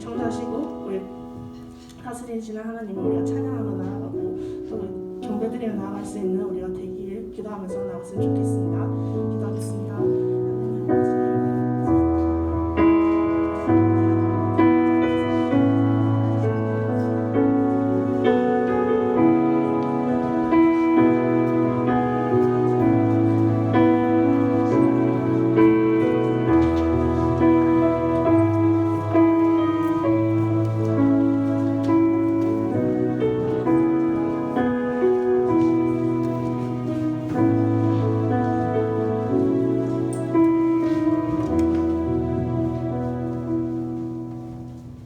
청소하시고 우리 다스리시는 하나님을 우리가 찬양하고 나아가고 또 경배드리며 나아갈 수 있는 우리가 되기를 기도하면서 나갔으면 좋겠습니다. 기도하겠습니다. 하나님 아버지,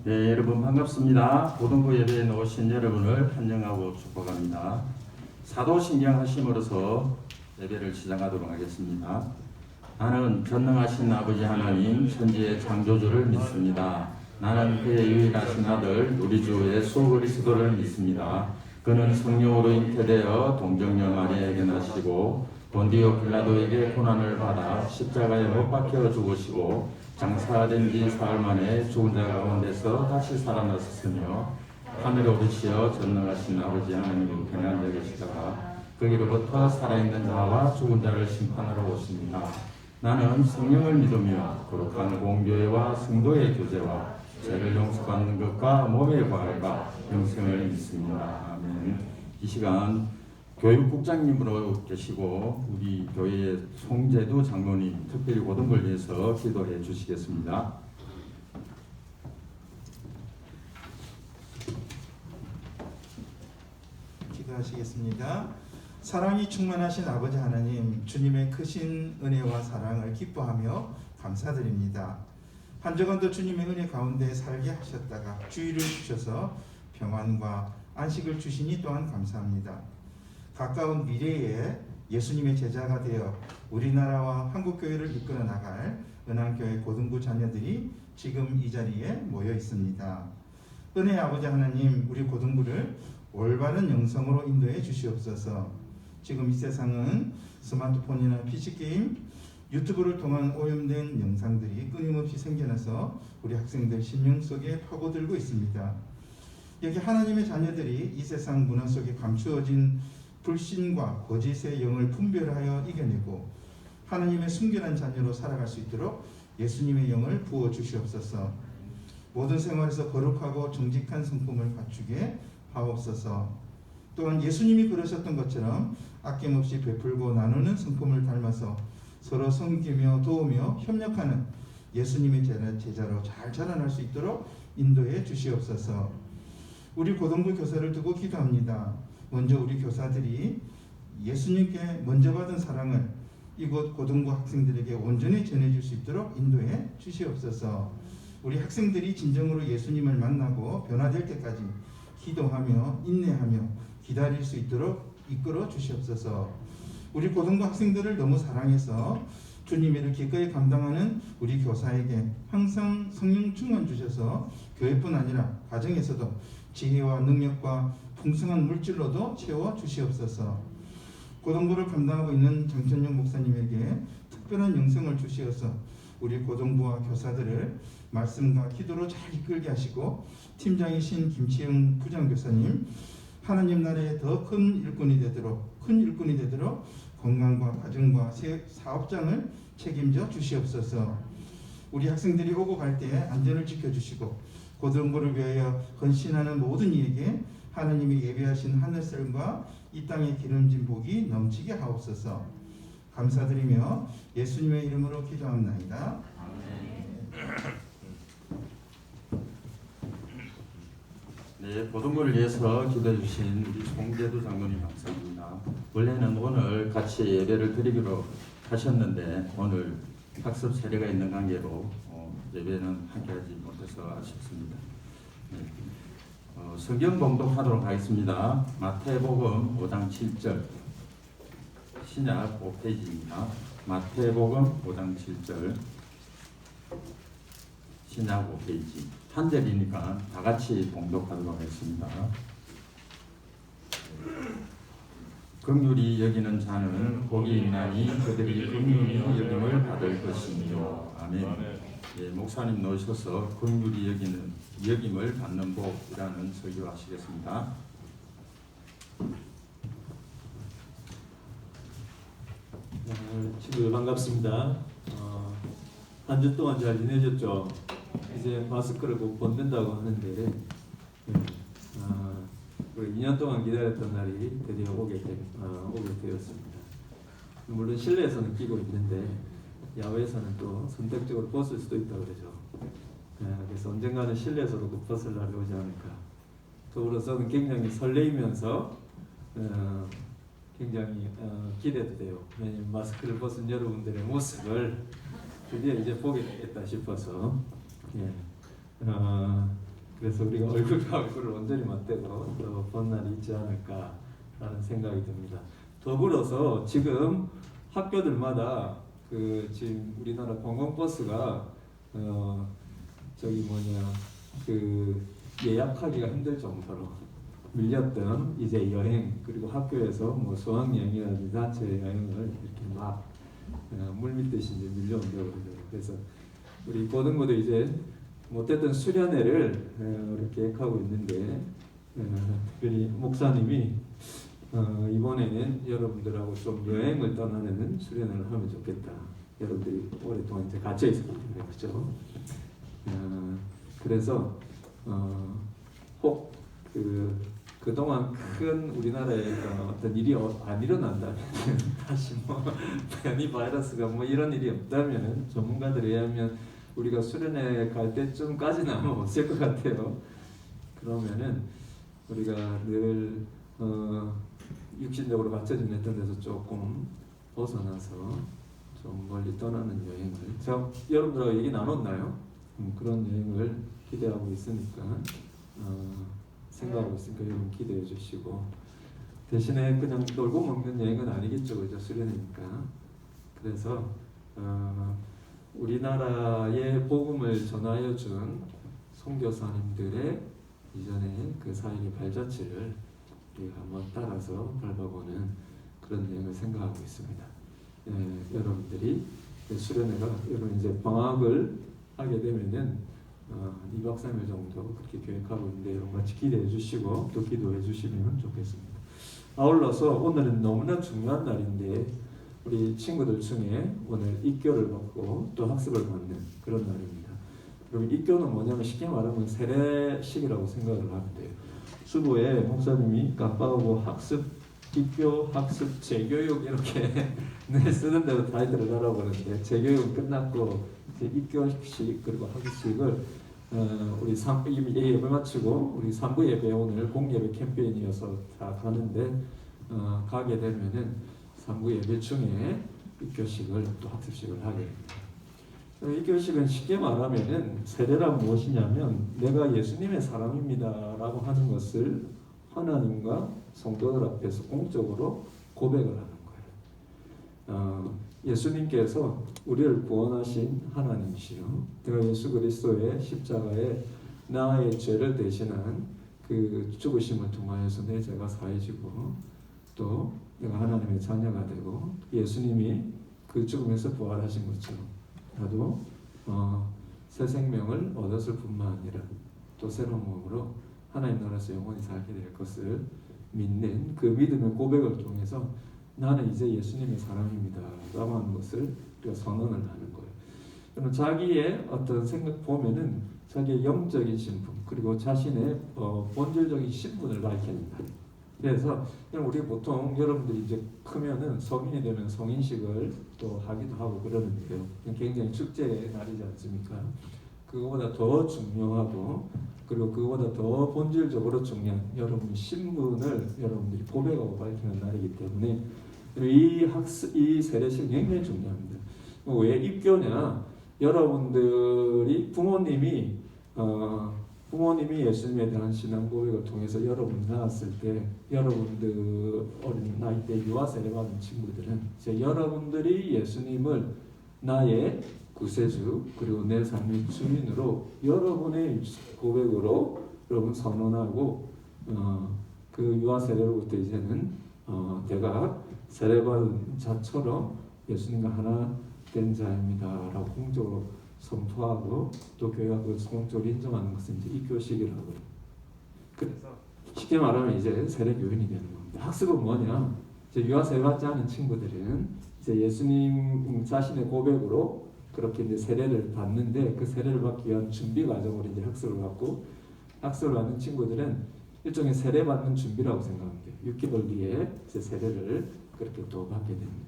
네, 여러분 반갑습니다. 고등부 예배에 나오신 여러분을 환영하고 축복합니다. 사도신경 하심으로써 예배를 시작하도록 하겠습니다. 나는 전능하신 아버지 하나님 천지의 창조주를 믿습니다. 나는 그의 유일하신 아들 우리 주 예수 그리스도를 믿습니다. 그는 성령으로 잉태되어 동정녀 마리아에게 나시고 본디오 빌라도에게 고난을 받아 십자가에 못 박혀 죽으시고 장사된 지 사흘 만에 죽은 자 가운데서 다시 살아나셨으며 하늘에 오르시어 전능하신 아버지 하나님은 평안에 계시다가 거기로부터 살아있는 자와 죽은 자를 심판하러 오십니다. 나는 성령을 믿으며 거룩한 공교회와 성도의 교제와 죄를 용서받는 것과 몸의 부활과 영생을 믿습니다. 아멘. 이 시간 교육국장님으로 계시고 우리 교회의 송재두 장로님 특별히 고등부를 위해서 기도해 주시겠습니다. 기도하시겠습니다. 사랑이 충만하신 아버지 하나님, 주님의 크신 은혜와 사랑을 기뻐하며 감사드립니다. 한 주간도 주님의 은혜 가운데 살게 하셨다가 주의를 주셔서 평안과 안식을 주시니 또한 감사합니다. 가까운 미래에 예수님의 제자가 되어 우리나라와 한국교회를 이끌어 나갈 은한교회 고등부 자녀들이 지금 이 자리에 모여 있습니다. 은혜 아버지 하나님, 우리 고등부를 올바른 영성으로 인도해 주시옵소서. 지금 이 세상은 스마트폰이나 PC게임, 유튜브를 통한 오염된 영상들이 끊임없이 생겨나서 우리 학생들 심령 속에 파고들고 있습니다. 여기 하나님의 자녀들이 이 세상 문화 속에 감추어진 불신과 거짓의 영을 분별하여 이겨내고 하나님의 순결한 자녀로 살아갈 수 있도록 예수님의 영을 부어 주시옵소서. 모든 생활에서 거룩하고 정직한 성품을 갖추게 하옵소서. 또한 예수님이 그러셨던 것처럼 아낌없이 베풀고 나누는 성품을 닮아서 서로 섬기며 도우며 협력하는 예수님의 제자로 잘 자라날 수 있도록 인도해 주시옵소서. 우리 고등부 교사를 두고 기도합니다. 먼저 우리 교사들이 예수님께 먼저 받은 사랑을 이곳 고등부 학생들에게 온전히 전해줄 수 있도록 인도해 주시옵소서. 우리 학생들이 진정으로 예수님을 만나고 변화될 때까지 기도하며 인내하며 기다릴 수 있도록 이끌어 주시옵소서. 우리 고등부 학생들을 너무 사랑해서 주님의 일을 기꺼이 감당하는 우리 교사에게 항상 성령 충만 주셔서 교회뿐 아니라 가정에서도 지혜와 능력과 풍성한 물질로도 채워 주시옵소서. 고등부를 감당하고 있는 장천영 목사님에게 특별한 영성을 주시어서 우리 고등부와 교사들을 말씀과 기도로 잘 이끌게 하시고 팀장이신 김치영 부장교사님 하나님 나라에 더 큰 일꾼이 되도록 건강과 가정과 사업장을 책임져 주시옵소서. 우리 학생들이 오고 갈 때 안전을 지켜주시고 고등부를 위하여 헌신하는 모든 이에게 하나님이 예비하신 하늘살과 이 땅에 기름진 복이 넘치게 하옵소서. 감사드리며 예수님의 이름으로 기도합나이다. 네, 고등부를 위해서 기도해 주신 우리 송재두 장로님 감사합니다. 원래는 오늘 같이 예배를 드리기로 하셨는데 오늘 학습 세례가 있는 관계로 예배는 함께하지 못해서 아쉽습니다. 네. 성경 봉독하도록 하겠습니다. 마태복음 5장 7절 신약 5페이지입니다. 마태복음 5장 7절 신약 5페이지 한 절이니까 다 같이 봉독하도록 하겠습니다. 긍휼히 여기는 자는 복이 있나니 그들이 긍휼히 여김을 받을 것이며. 아멘. 예, 목사님 놓으셔서 긍휼히 여기는 여김을 받는 복이라는 설교하시겠습니다. 친구들 반갑습니다. 한 주 동안 잘 지내셨죠? 이제 마스크를 꼭 벗는다고 하는데 우리 2년 동안 기다렸던 날이 드디어 오게 되었습니다. 물론 실내에서는 끼고 있는데 야외에서는 또 선택적으로 벗을 수도 있다고 그러죠. 그래서 언젠가는 실내에서도 꼭 벗을 날이 오지 않을까. 더불어서는 굉장히 설레이면서 굉장히 기대도 돼요. 왜냐면 마스크를 벗은 여러분들의 모습을 드디어 이제 보게 되겠다 싶어서 그래서 우리가 얼굴과 얼굴을 온전히 맞대고 또 본 날이 있지 않을까라는 생각이 듭니다. 더불어서 지금 학교들마다 지금 우리나라 관광버스가 예약하기가 힘들 정도로 밀렸던 이제 여행, 그리고 학교에서 뭐 수학여행이라든지 단체 여행을 이렇게 막 물밀듯이 이제 밀려온다고 그러더라고요. 그래서 우리 고등부도 이제 못했던 수련회를 이렇게 계획하고 있는데 특별히 목사님이 이번에는 여러분들하고 좀 여행을 떠나는 수련회를 하면 좋겠다. 여러분들이 오랫동안 이제 갇혀 있었기 때문에 그렇죠. 그래서 혹 그동안 큰 우리나라에 어떤 일이 안 일어난다면 다시 뭐 변이 바이러스가 뭐 이런 일이 없다면 전문가들에 의하면 우리가 수련회 갈 때쯤까지는 아마 없을 것 같아요. 그러면은 우리가 늘 육신적으로 받쳐 지냈던 데서 조금 벗어나서 좀 멀리 떠나는 여행을 제가 여러분들하고 얘기 나눴나요? 그런 여행을 기대하고 있으니까 생각하고 있으니까 여러분 기대해 주시고, 대신에 그냥 놀고 먹는 여행은 아니겠죠, 그죠? 수련회니까. 그래서 우리나라의 복음을 전하여 준 선교사님들의 이전에 그 사역의 발자취를 우리가 한번 따라서 밟아보는 그런 여행을 생각하고 있습니다. 여러분들이 수련회가 여러분 이제 방학을 하게 되면은 2박 3일 정도 그렇게 계획하고 있는데 여러분 같이 기대해 주시고 또 기도해 주시면 좋겠습니다. 아울러서 오늘은 너무나 중요한 날인데 우리 친구들 중에 오늘 입교를 받고 또 학습을 받는 그런 날입니다. 그럼 입교는 뭐냐면 쉽게 말하면 세례식이라고 생각을 하면 돼요. 수보에 목사님이 깜빡하고 학습, 입교, 학습, 재교육 이렇게 늘 쓰는 대로 타이틀을 달라고 하는데 재교육은 끝났고 이제 입교식 그리고 학습식을 우리 예배 마치고 우리 3부 예배 오늘 공예배 캠페인이어서 다 가는데 가게 되면은 3부 예배 중에 입교식을 또 학습식을 하게 됩니다. 입교식은 쉽게 말하면은 세례란 무엇이냐면 내가 예수님의 사람입니다라고 하는 것을 하나님과 성도들 앞에서 공적으로 고백을 하는 거예요. 예수님께서 우리를 구원하신 하나님이시요, 내가 예수 그리스도의 십자가에 나의 죄를 대신한 그 죽으심을 통하여서 내 죄가 사해지고 또 내가 하나님의 자녀가 되고 예수님이 그 죽음에서 부활하신 것처럼 나도 새 생명을 얻었을 뿐만 아니라 또 새로운 몸으로 하나님 나라에서 영원히 살게 될 것을 믿는 그 믿음의 고백을 통해서 나는 이제 예수님의 사람입니다 라고 하는 것을 우리가 선언을 하는 거예요. 그러면 자기의 어떤 생각 보면은 자기의 영적인 신분 그리고 자신의 본질적인 신분을 밝힌다. 그래서 우리 보통 여러분들이 이제 크면은 성인이 되면 성인식을 또 하기도 하고 그러는데요. 굉장히 축제의 날이지 않습니까? 그거보다 더 중요하고 그리고 그거보다 더 본질적으로 중요한 여러분 신분을 여러분들이 고백하고 밝히는 날이기 때문에 이 세례식이 굉장히 중요합니다. 왜 입교냐? 여러분들이 부모님이 예수님에 대한 신앙 고백을 통해서 여러분 낳았을 때 여러분들 어린 나이 때 유아 세례 받은 친구들은 이제 여러분들이 예수님을 나의 구세주 그리고 내 삶의 주인으로 여러분의 고백으로 여러분 선언하고 그 유아 세례로부터 이제는 내가 세례받은 자처럼 예수님과 하나 된 자입니다라고 공적으로 선포하고 또 교회가 그걸 공적으로 인정하는 것은 이제 입교식이라고 해요. 그래서 쉽게 말하면 이제 세례 교인이 되는 겁니다. 학습은 뭐냐? 이제 유아세례 받지 않은 친구들은 이제 예수님 자신의 고백으로 그렇게 이제 세례를 받는데 그 세례를 받기 위한 준비 과정으로 이제 학습을 받고 학습을 받는 친구들은 일종의 세례 받는 준비라고 생각하면 돼요. 6개월 뒤에 이제 세례를 그렇게 또 받게 됩니다.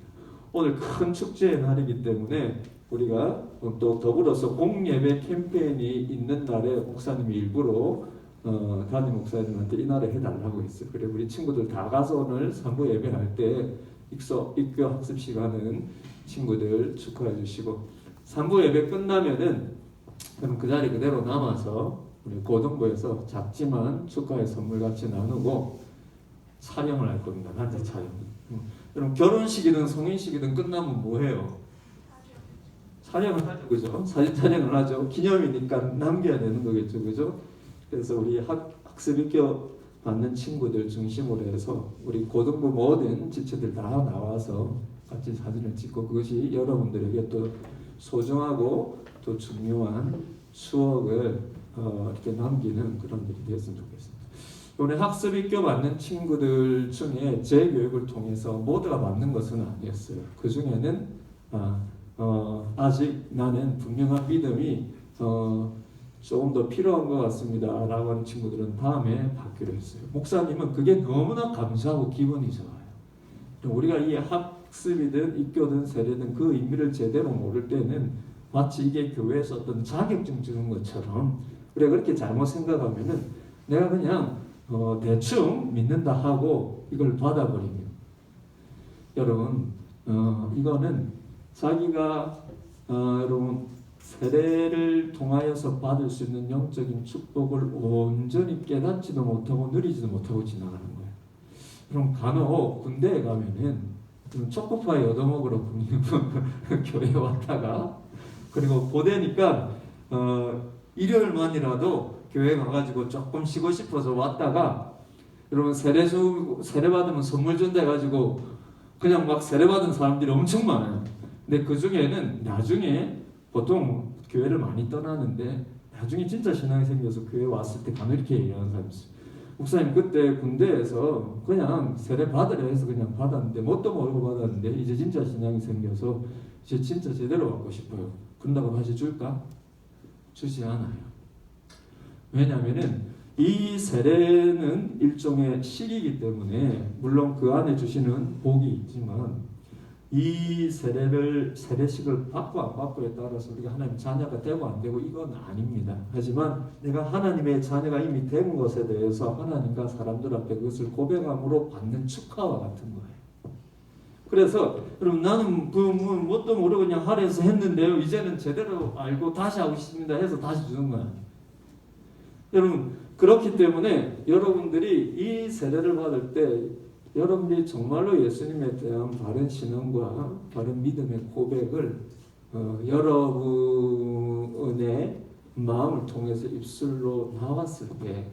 오늘 큰 축제의 날이기 때문에 우리가 또 더불어서 공예배 캠페인이 있는 날에 목사님이 일부러 담임 목사님한테 이 날에 해달라고 했어요. 그래 우리 친구들 다 가서 오늘 산부 예배할 때 입교 학습 시간은 친구들 축하해 주시고 산부 예배 끝나면은 그럼 그 자리 그대로 남아서 우리 고등부에서 작지만 축하의 선물 같이 나누고 촬영을 할 겁니다. 단체 촬영. 여러분 결혼식이든 성인식이든 끝나면 뭐 해요? 촬영을 하죠, 그죠? 사진 촬영을 하죠. 기념이니까 남겨야 되는 거겠죠, 그죠? 그래서 우리 학습 입교 받는 친구들 중심으로 해서 우리 고등부 모든 지체들 다 나와서 같이 사진을 찍고 그것이 여러분들에게 또 소중하고 또 중요한 추억을 이렇게 남기는 그런 일이 되었으면 좋겠습니다. 이번에 학습 입교 받는 친구들 중에 제 교육을 통해서 모두가 받는 것은 아니었어요. 그 중에는 아직 나는 분명한 믿음이 조금 더 필요한 것 같습니다 라고 하는 친구들은 다음에 받기로 했어요. 목사님은 그게 너무나 감사하고 기분이 좋아요. 우리가 이 학습이든 입교든 세례든 그 의미를 제대로 모를 때는 마치 이게 교회에서 어떤 자격증 주는 것처럼 그렇게 잘못 생각하면은 내가 그냥 대충 믿는다 하고 이걸 받아버리면 여러분 이거는 자기가 여러분 세례를 통하여서 받을 수 있는 영적인 축복을 온전히 깨닫지도 못하고 누리지도 못하고 지나가는 거예요. 그럼 간혹 군대에 가면은 초코파이 얻어먹으러 교회에 왔다가 그리고 고대니까 일요일만이라도 교회 가가지고 조금 쉬고 싶어서 왔다가 여러분 세례 받으면 선물 준다 해가지고 그냥 막 세례 받은 사람들이 엄청 많아요. 근데 그 중에는 나중에 보통 교회를 많이 떠나는데 나중에 진짜 신앙이 생겨서 교회 왔을 때 간혹 이렇게 얘기하는 사람이 있어요. 목사님 그때 군대에서 그냥 세례 받으려 해서 그냥 받았는데 뭣도 모르고 받았는데 이제 진짜 신앙이 생겨서 이제 진짜 제대로 받고 싶어요. 그런다고 다시 줄까? 주지 않아요. 왜냐하면은 이 세례는 일종의 식이기 때문에 물론 그 안에 주시는 복이 있지만 이 세례식을 받고 안 받고에 따라서 우리가 하나님 자녀가 되고 안 되고 이건 아닙니다. 하지만 내가 하나님의 자녀가 이미 된 것에 대해서 하나님과 사람들 앞에 그것을 고백함으로 받는 축하와 같은 거예요. 그래서 여러분 나는 뭣도 모르고 그냥 하려서 했는데요. 이제는 제대로 알고 다시 하고 싶습니다 해서 다시 주는 거야. 여러분 그렇기 때문에 여러분들이 이 세례를 받을 때 여러분들이 정말로 예수님에 대한 바른 신앙과 바른 믿음의 고백을 여러분의 마음을 통해서 입술로 나왔을 때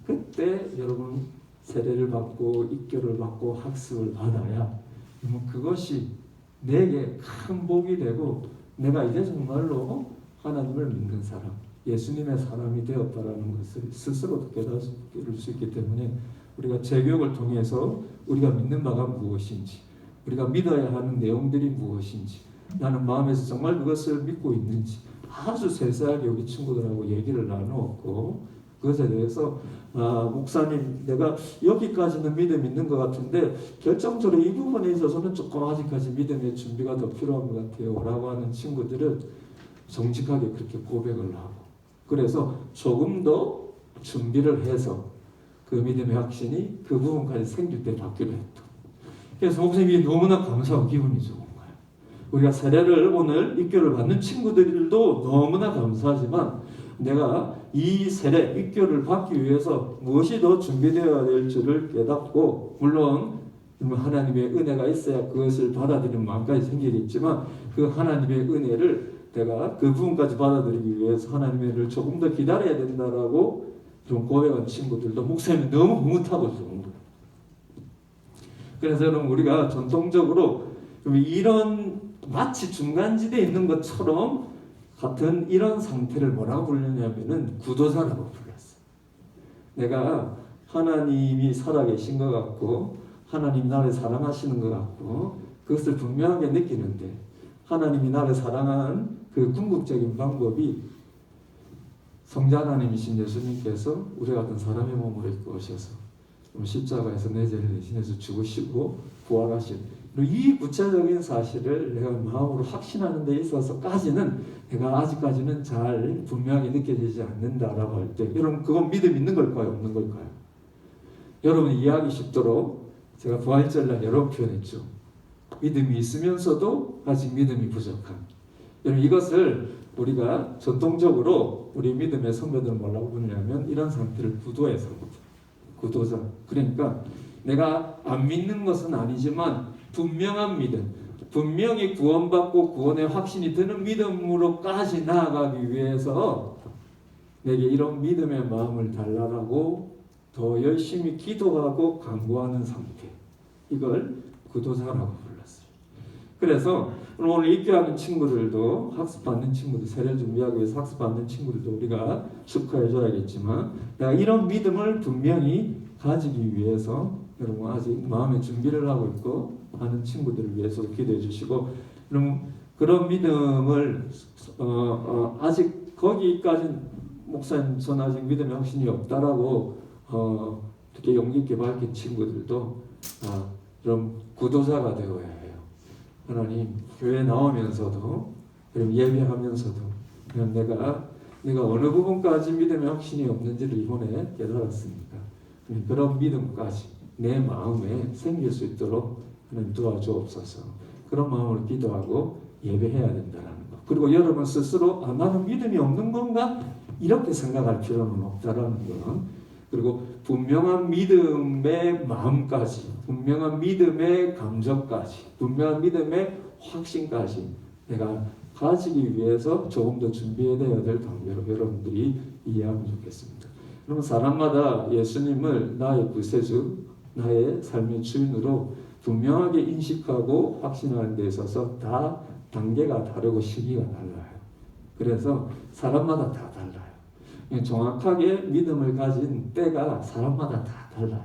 그때 여러분 세례를 받고 입교를 받고 학습을 받아야 그것이 내게 큰 복이 되고 내가 이제 정말로 하나님을 믿는 사람 예수님의 사람이 되었다라는 것을 스스로 깨달을 수 있기 때문에 우리가 재교육을 통해서 우리가 믿는 바가 무엇인지 우리가 믿어야 하는 내용들이 무엇인지 나는 마음에서 정말 그것을 믿고 있는지 아주 세세하게 우리 친구들하고 얘기를 나누었고 그것에 대해서 목사님 내가 여기까지는 믿음 있는 것 같은데 결정적으로 이 부분에 있어서는 조금 아직까지 믿음의 준비가 더 필요한 것 같아요 라고 하는 친구들은 정직하게 그렇게 고백을 하고 그래서 조금 더 준비를 해서 그 믿음의 확신이 그 부분까지 생길 때 받기로 했다. 그래서 목사님이 너무나 감사하고 기분이 좋은 거예요. 우리가 세례를 오늘 입교를 받는 친구들도 너무나 감사하지만 내가 이 세례 입교를 받기 위해서 무엇이 더 준비되어야 될지를 깨닫고 물론 하나님의 은혜가 있어야 그것을 받아들이는 마음까지 생기겠지만 그 하나님의 은혜를 내가 그 부분까지 받아들이기 위해서 하나님의 은혜를 조금 더 기다려야 된다라고 좀 고백한 친구들도 목사님이 너무 흐뭇하고 좋은 거예요. 그래서 여러분 우리가 전통적으로 이런 마치 중간지대에 있는 것처럼 같은 이런 상태를 뭐라고 부르냐면은 구도자라고 불렀어요. 내가 하나님이 살아계신 것 같고 하나님 나를 사랑하시는 것 같고 그것을 분명하게 느끼는데 하나님이 나를 사랑하는 그 궁극적인 방법이 성자 하나님이신 예수님께서 우리 같은 사람의 몸으로 입고 오셔서 십자가에서 내 죄를 대신해서 죽으시고 부활하신 이 구체적인 사실을 내가 마음으로 확신하는 데 있어서까지는 내가 아직까지는 잘 분명하게 느껴지지 않는다라고 할 때 여러분 그건 믿음 있는 걸까요? 없는 걸까요? 여러분이 이해하기 쉽도록 제가 부활절날 여러 번 표현했죠. 믿음이 있으면서도 아직 믿음이 부족한 여러분 이것을 우리가 전통적으로 우리 믿음의 선배들은 뭐라고 부르냐면 이런 상태를 구도의 상태 구도자 그러니까 내가 안 믿는 것은 아니지만 분명한 믿음 분명히 구원받고 구원의 확신이 드는 믿음으로까지 나아가기 위해서 내게 이런 믿음의 마음을 달라고 더 열심히 기도하고 간구하는 상태 이걸 구도자라고 불렀어요. 그래서 오늘 입교하는 친구들도 학습받는 친구들 세례 준비하기 위해서 학습받는 친구들도 우리가 축하해 줘야겠지만 내가 이런 믿음을 분명히 가지기 위해서 여러분 아직 마음의 준비를 하고 있고 하는 친구들을 위해서도 기도해 주시고 여러분 그런 믿음을 아직 거기까지 목사님 전 아직 믿음의 확신이 없다라고 이렇게 용기 있게 밝힌 친구들도 그럼 구도자가 되어야 해요. 하나님 교회 나오면서도 그리고 예배하면서도 그냥 내가 어느 부분까지 믿음의 확신이 없는지를 이번에 깨달았으니까 그런 믿음까지 내 마음에 생길 수 있도록 하나님 도와주옵소서. 그런 마음으로 기도하고 예배해야 된다는 것. 그리고 여러분 스스로 나는 믿음이 없는 건가? 이렇게 생각할 필요는 없다라는 것. 그리고 분명한 믿음의 마음까지, 분명한 믿음의 감정까지, 분명한 믿음의 확신까지 내가 가지기 위해서 조금 더 준비해야 될 단계로 여러분들이 이해하면 좋겠습니다. 그러면 사람마다 예수님을 나의 구세주, 나의 삶의 주인으로 분명하게 인식하고 확신하는 데 있어서 다 단계가 다르고 시기가 달라요. 그래서 사람마다 다 달라요. 정확하게 믿음을 가진 때가 사람마다 다 달라요.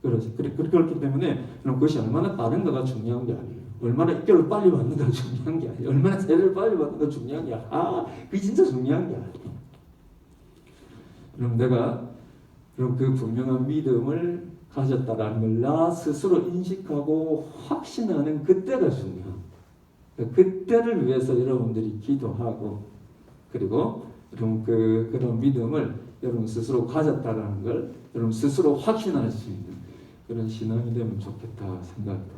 그렇기 때문에 그것이 얼마나 빠른가가 중요한 게 아니에요. 얼마나 입교를 빨리 받는가 중요한 게 아니에요. 얼마나 세례를 빨리 받는가 중요한 게 아니에요. 그게 진짜 중요한 게 아니에요. 그럼 내가 그 분명한 믿음을 가졌다라는 걸 나 스스로 인식하고 확신하는 그때가 중요해요. 그때를 위해서 여러분들이 기도하고 그리고 그런 믿음을 여러분 스스로 가졌다라는 걸 여러분 스스로 확신할 수 있는 그런 신앙이 되면 좋겠다 생각합니다.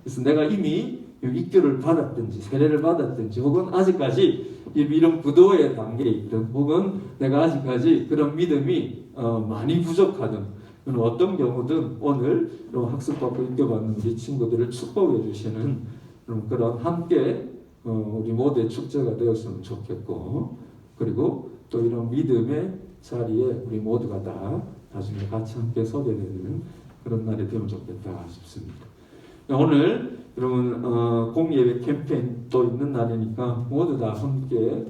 그래서 내가 이미 입교를 받았든지 세례를 받았든지 혹은 아직까지 이런 구도의 단계에 있든 혹은 내가 아직까지 그런 믿음이 많이 부족하든 어떤 경우든 오늘 학습받고 입교받는 우리 친구들을 축복해 주시는 그런 함께 우리 모두의 축제가 되었으면 좋겠고 그리고 또 이런 믿음의 자리에 우리 모두가 다 나중에 같이 함께 서게 되는 그런 날이 되면 좋겠다 싶습니다. 오늘 여러분 공예배 캠페인 또 있는 날이니까 모두 다 함께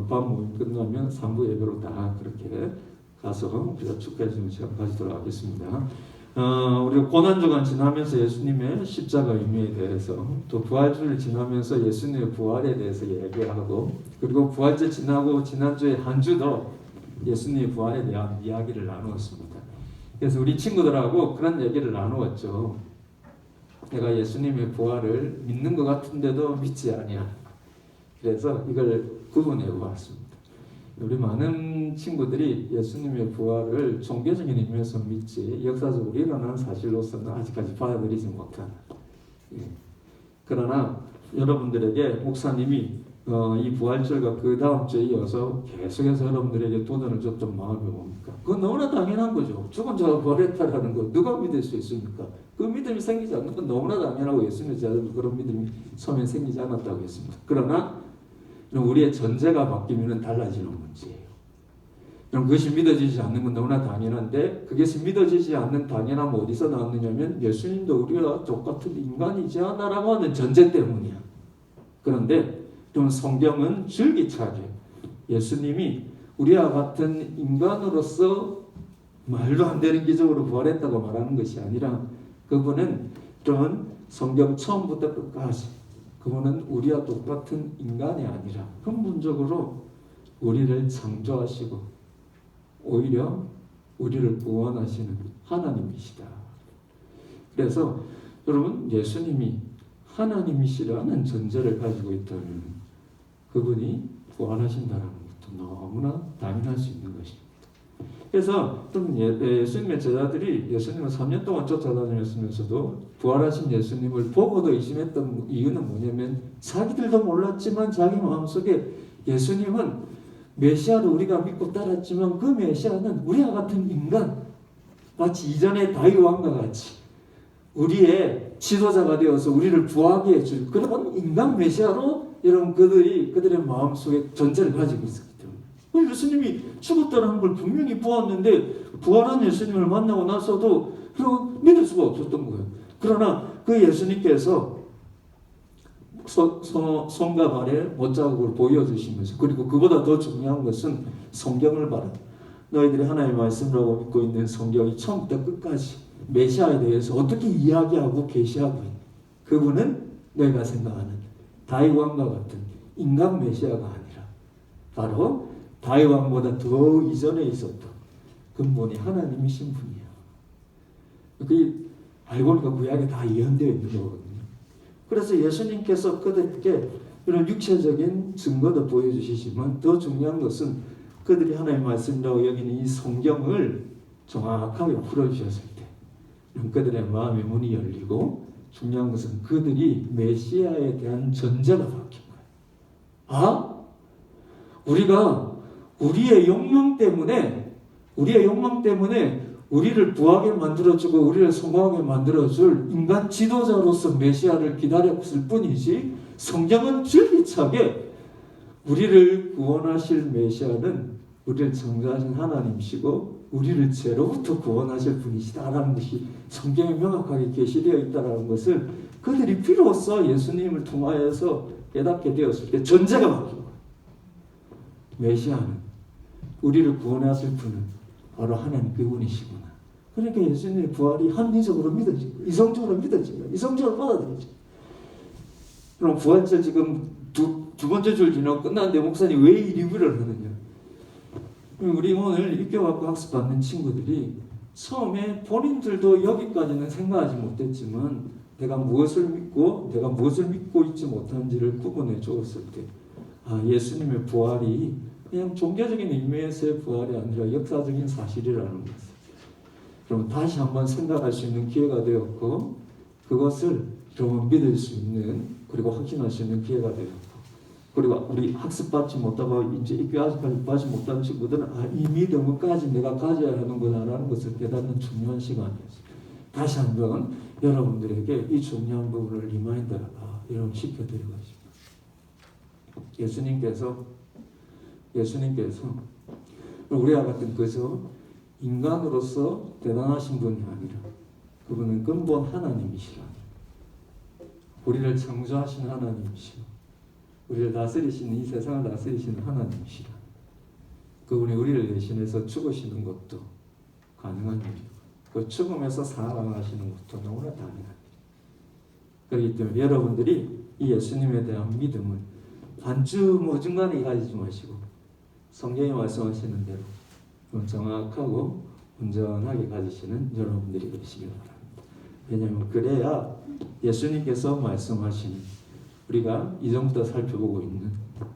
밥 모임 끝나면 3부 예배로 다 그렇게 가서 우리가 축하해 주는 시간 가지도록 하겠습니다. 우리가 고난주간 지나면서 예수님의 십자가 의미에 대해서 또 부활주를 지나면서 예수님의 부활에 대해서 얘기하고 그리고 부활절 지나고 지난주에 한 주도 예수님의 부활에 대한 이야기를 나누었습니다. 그래서 우리 친구들하고 그런 얘기를 나누었죠. 내가 예수님의 부활을 믿는 것 같은데도 믿지 아니야. 그래서 이걸 구분해 보았습니다. 우리 많은 친구들이 예수님의 부활을 종교적인 의미에서 믿지 역사적으로 일어난 사실로서는 아직까지 받아들이지 못하는. 그러나 여러분들에게 목사님이 이 부활절과 그 다음 주에 이어서 계속해서 여러분들에게 도전을 줬던 마음이 뭡니까? 그건 너무나 당연한 거죠. 죽은 자가 부활했다라는 거 누가 믿을 수 있습니까? 그 믿음이 생기지 않는 건 너무나 당연하고 예수님의 제자들도 그런 믿음이 처음에 생기지 않았다고 했습니다. 그러나 우리의 전제가 바뀌면 달라지는 문제예요. 그것이 믿어지지 않는 건 너무나 당연한데 그것이 믿어지지 않는 당연함은 어디서 나왔느냐면 예수님도 우리와 똑같은 인간이지 않나라고 하는 전제 때문이야. 그런데 좀 성경은 줄기차게 예수님이 우리와 같은 인간으로서 말도 안 되는 기적으로 부활했다고 말하는 것이 아니라 그분은 좀 성경 처음부터 끝까지 그분은 우리와 똑같은 인간이 아니라 근본적으로 우리를 창조하시고 오히려 우리를 구원하시는 하나님이시다. 그래서 여러분 예수님이 하나님이시라는 전제를 가지고 있다면 그분이 구원하신다는 것도 너무나 당연할 수 있는 것입니다. 그래서 좀 예수님의 제자들이 예수님을 3년 동안 쫓아다녔으면서도 부활하신 예수님을 보고도 의심했던 이유는 뭐냐면 자기들도 몰랐지만 자기 마음속에 예수님은 메시아로 우리가 믿고 따랐지만 그 메시아는 우리와 같은 인간 마치 이전의 다윗 왕과 같이 우리의 지도자가 되어서 우리를 부하게 해줄 그런 인간 메시아로 여러분 그들의 마음속에 전제를 가지고 있었기 때문에 예수님이 죽었다는 걸 분명히 보았는데 부활한 예수님을 만나고 나서도 믿을 수가 없었던 거예요. 그러나 그 예수님께서 손과 발에 못자국을 보여주시면서 그리고 그보다 더 중요한 것은 성경을 봐라. 너희들이 하나님의 말씀이라고 믿고 있는 성경이 처음부터 끝까지 메시아에 대해서 어떻게 이야기하고 계시하고 있는 그분은 너희가 생각하는 다윗 왕과 같은 인간 메시아가 아니라 바로 다윗 왕보다 더 이전에 있었던 근본이 하나님이신 분이에요. 그게 알고 보니까 구약에 다 예언되어 있는 거거든요. 그래서 예수님께서 그들에게 이런 육체적인 증거도 보여주시지만 더 중요한 것은 그들이 하나님의 말씀이라고 여기는 이 성경을 정확하게 풀어주셨을 때 그들의 마음의 문이 열리고 중요한 것은 그들이 메시아에 대한 전제가 바뀐 거예요. 아? 우리가 우리의 욕망 때문에 우리를 부하게 만들어주고 우리를 성공하게 만들어줄 인간 지도자로서 메시아를 기다렸을 뿐이지 성경은 줄기차게 우리를 구원하실 메시아는 우리를 창조하신 하나님이시고 우리를 죄로부터 구원하실 분이시다라는 것이 성경에 명확하게 계시되어 있다는 것을 그들이 비로소 예수님을 통하여서 깨닫게 되었을 때 전제가 바뀐 거예요. 메시아는 우리를 구원하실 분은 바로 하나님 그분이시구나. 그러니까 예수님의 부활이 합리적으로 믿어지고 이성적으로 믿어지고 이성적으로 받아들여지고 그럼 부활절 지금 두 번째 줄 지나고 끝났는데 목사님 왜 이 리뷰를 하느냐. 우리 오늘 입교받고 학습받는 친구들이 처음에 본인들도 여기까지는 생각하지 못했지만 내가 무엇을 믿고 있지 못한지를 구분해 주었을 때 예수님의 부활이 그냥 종교적인 의미에서의 부활이 아니라 역사적인 사실이라는 것을 그럼 다시 한번 생각할 수 있는 기회가 되었고 그것을 좀 믿을 수 있는 그리고 확신할 수 있는 기회가 되었고 그리고 우리 학습받지 못하고 이제 입교 아직까지 받지 못한 친구들은 이 믿음까지 내가 가져야 하는구나라는 것을 깨닫는 중요한 시간이었어요. 다시 한번 여러분들에게 이 중요한 부분을 리마인드 여러분 시켜드리고 있습니다. 예수님께서 우리와 같은 그저 인간으로서 대단하신 분이 아니라 그분은 근본 하나님이시라. 우리를 창조하신 하나님이시고 우리를 다스리시는 이 세상을 다스리시는 하나님이시라. 그분이 우리를 대신해서 죽으시는 것도 가능한 일이고 그 죽음에서 살아나시는 것도 너무나 당연한 일이에요. 그렇기 때문에 여러분들이 이 예수님에 대한 믿음을 반쯤어중간에 가지지 마시고 성경이 말씀하시는 대로 정확하고 온전하게 가지시는 여러분들이 되시길 바랍니다. 왜냐하면 그래야 예수님께서 말씀하시는 우리가 이전부터 살펴보고 있는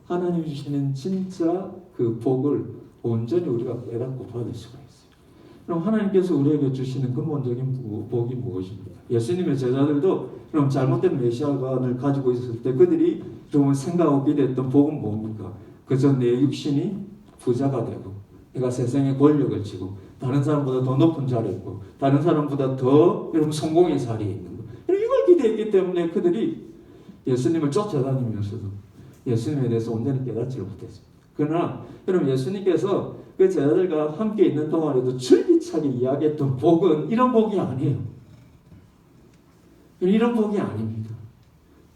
하나님 주시는 진짜 그 복을 온전히 우리가 깨닫고 받을 수가 있어요. 그럼 하나님께서 우리에게 주시는 근본적인 복이 무엇입니까? 예수님의 제자들도 그럼 잘못된 메시아관을 가지고 있었을 때 그들이 좀 생각하고 기대했던 복은 뭡니까? 그저 내 육신이 부자가 되고 내가 세상의 권력을 쥐고 다른 사람보다 더 높은 자리에 있고 다른 사람보다 더 여러분 성공의 자리에 있는 거. 이걸 기대했기 때문에 그들이 예수님을 쫓아다니면서도 예수님에 대해서 온전히 깨닫지를 못했습니다. 그러나 여러분 예수님께서 그 제자들과 함께 있는 동안에도 줄기차게 이야기했던 복은 이런 복이 아니에요. 이런 복이 아닙니다.